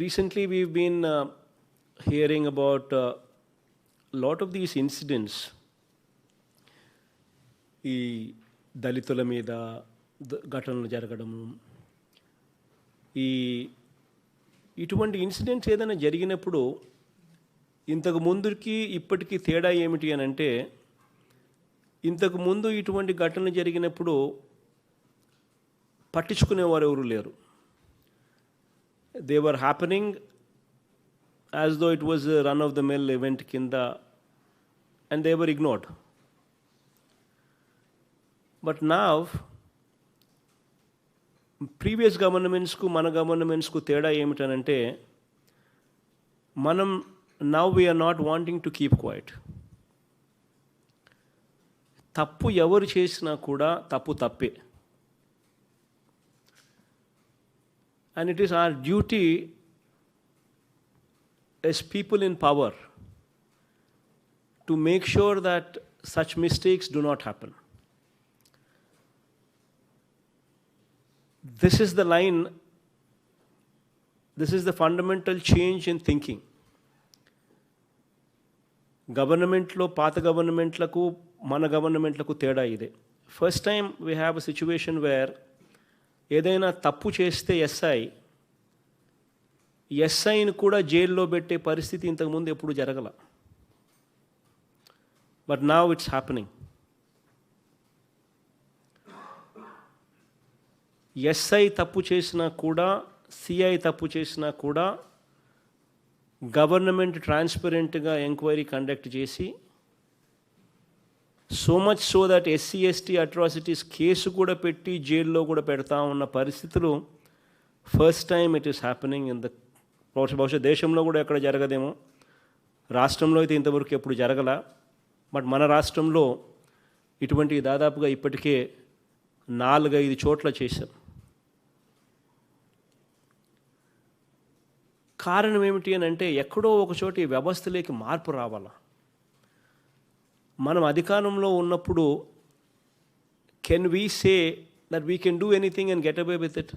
Recently, we've been hearing about a lot of these incidents. ఈ దళితుల మీద ఘటనలు జరగడము, ఈ ఇటువంటి ఇన్సిడెంట్స్ ఏదైనా జరిగినప్పుడు ఇంతకు ముందుకి ఇప్పటికీ తేడా ఏమిటి అని అంటే, ఇంతకు ముందు ఇటువంటి ఘటనలు జరిగినప్పుడు పట్టించుకునేవారు ఎవరు లేరు. They were happening as though it was run of the mill event కింద, and they were ignored. But now previous గవర్నమెంట్స్కు మన గవర్నమెంట్స్కు తేడా ఏమిటనంటే, మనం now we are not wanting to keep quiet. తప్పు ఎవరు చేసినా కూడా తప్పు తప్పే. And it is our duty as people in power to make sure that such mistakes do not happen. This is the line, this is the fundamental change in thinking. గవర్నమెంట్లో పాత గవర్నమెంట్లకు మన గవర్నమెంట్లకు తేడా ఇదే. First time we have a situation where ఏదైనా తప్పు చేస్తే ఎస్ఐని కూడా జైల్లో పెట్టే పరిస్థితి ఇంతకుముందు ఎప్పుడు జరగల. But now it's happening. SI తప్పు చేసినా కూడా, సిఐ తప్పు చేసినా కూడా గవర్నమెంట్ ట్రాన్స్పరెంట్గా ఎంక్వైరీ కండక్ట్ చేసి, so much so that SC ST atrocities case కూడా పెట్టి జైల్లో కూడా పెడతా ఉన్న పరిస్థితులు first time it is happening in the, బహుశా దేశంలో కూడా ఎక్కడ జరగదేమో, రాష్ట్రంలో అయితే ఇంతవరకు ఎప్పుడు జరగల. బట్ మన రాష్ట్రంలో ఇటువంటి దాదాపుగా ఇప్పటికే 4-5 చోట్ల చేశాం. కారణం ఏమిటి అని అంటే, ఎక్కడో ఒక చోట ఈ వ్యవస్థలోకి మార్పు రావాలా. మనం అధికారంలో ఉన్నప్పుడు can we say that we can do anything and get away with it?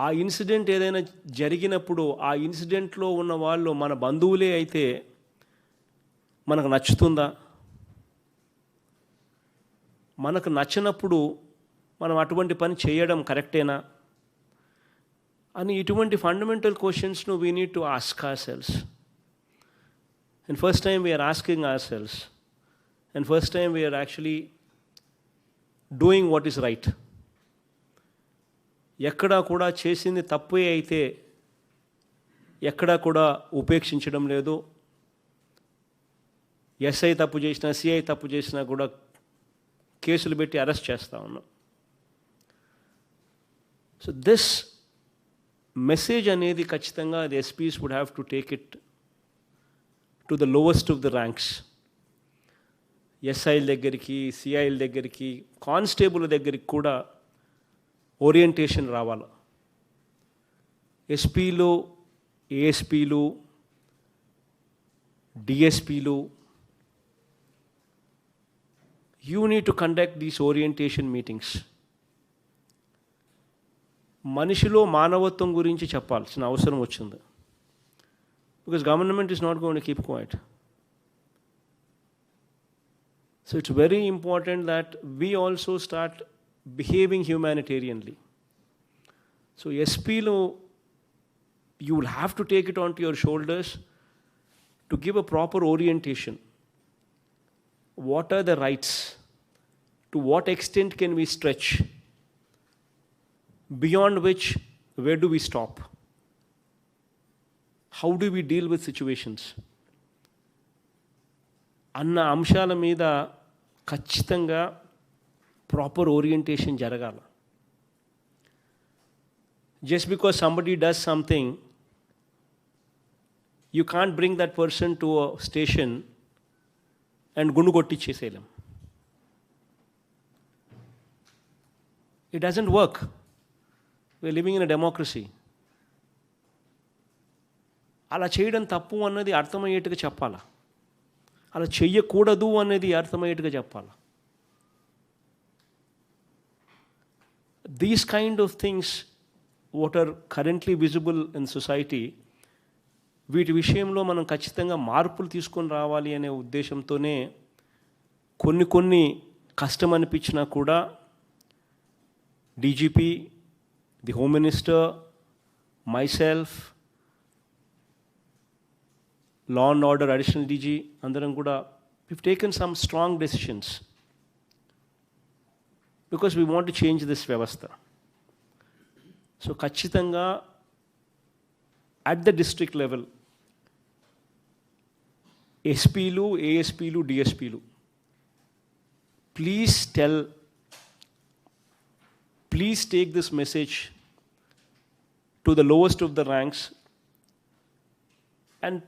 ఆ ఇన్సిడెంట్ ఏదైనా జరిగినప్పుడు ఆ ఇన్సిడెంట్లో ఉన్న వాళ్ళు మన బంధువులే అయితే మనకు నచ్చుతుందా? మనకు నచ్చినప్పుడు మనం అటువంటి పని చేయడం కరెక్టేనా అని ఇటువంటి ఫండమెంటల్ క్వశ్చన్స్ను we need to ask ourselves. And first time we are asking ourselves, and first time we are actually doing what is right. ఎక్కడా కూడా చేసింది తప్పే అయితే ఎక్కడా కూడా ఉపేక్షించడం లేదు. ఎస్ఐ తప్పు చేసినా, సిఐ తప్పు చేసినా కూడా కేసులు పెట్టి అరెస్ట్ చేస్తూ ఉన్నాం. సో దిస్ మెసేజ్ అనేది ఖచ్చితంగా the SPs would have to take it to the lowest of the ranks. ఎస్ఐల దగ్గరికి, సిఐల దగ్గరికి, కానిస్టేబుల్ దగ్గరికి కూడా ఓరియంటేషన్ రావాలి. ఎస్పీలు, ఏఎస్పీలు, డిఎస్పీలు, you need to conduct these orientation meetings. మనిషిలో మానవత్వం గురించి చెప్పాల్సిన అవసరం వచ్చింది. Because government is not going to keep quiet. So it's very important that we also start behaving humanitarianly. So ఎస్పీలు, you will have to take it on to your shoulders to give a proper orientation. What are the rights? To what extent can we stretch? Beyond which, where do we stop? How do we deal with situations? అన్న అంశాల మీద ఖచ్చితంగా proper orientation జరగాల. Just because somebody does something, you can't bring that person to a station and గుండు కొట్టించేసేయలేం. It doesn't work. We are living in a democracy. అలా చేయడం తప్పు అన్నది అర్థమయ్యేట్టుగా చెప్పాలా, అలా చెయ్యకూడదు అనేది అర్థమయ్యేట్టుగా చెప్పాలా. These kind of things, what are currently visible in society, వీటి విషయంలో మనం ఖచ్చితంగా మార్పులు తీసుకొని రావాలి అనే ఉద్దేశంతోనే కొన్ని కష్టం అనిపించినా కూడా DGP, the home minister, myself, law and order additional DG, andaram kuda we've taken some strong decisions because we want to change this vyavastha. So kachitanga at the district level, SPlu, ASPlu, DSPlu, please take this message to the lowest of the ranks, and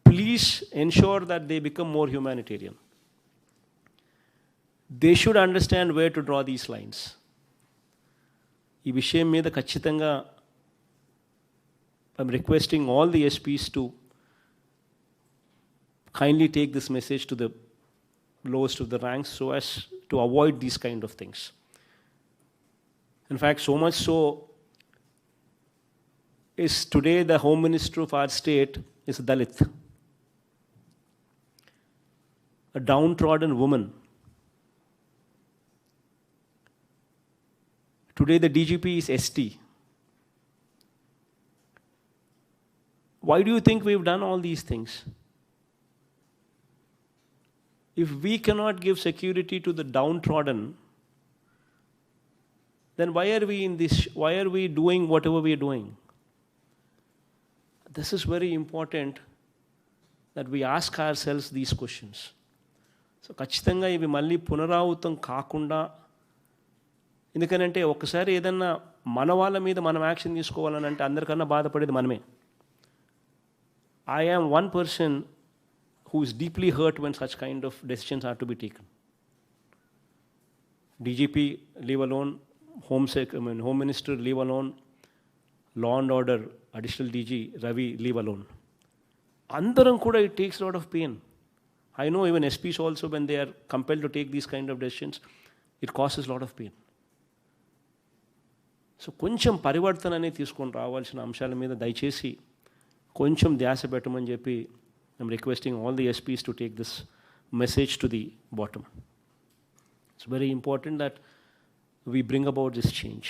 please ensure that they become more humanitarian. They should understand where to draw these lines. ఈ విషయం మీద ఖచ్చితంగా I'm requesting all the SPs to kindly take this message to the lowest of the ranks so as to avoid these kind of things. In fact, so much so is today the Home Minister of our state is Dalit, a downtrodden woman. Today the DGP is ST. Why do you think we've done all these things? If we cannot give security to the downtrodden, then why are we doing whatever we are doing? This is very important that we ask ourselves these questions. So ఖచ్చితంగా ఇవి మళ్ళీ పునరావృతం కాకుండా, ఎందుకనంటే ఒకసారి ఏదన్నా మన వాళ్ళ మీద మనం యాక్షన్ తీసుకోవాలని అంటే అందరికన్నా బాధపడేది మనమే. I am one person who is deeply hurt when such kind of decisions are to be taken. DGP, leave alone. Home Minister, leave alone. Law and Order, Additional DG, Ravi, leave alone. Andaram kuda, it takes a lot of pain. I know even SPs also, when they are compelled to take these kind of decisions, it causes a lot of pain. So కొంచెం పరివర్తన అనేది తీసుకొని రావాల్సిన అంశాల మీద దయచేసి కొంచెం ధ్యాస పెట్టమని చెప్పి I'm requesting all the SPs to take this message to the bottom. It's very important that we bring about this change.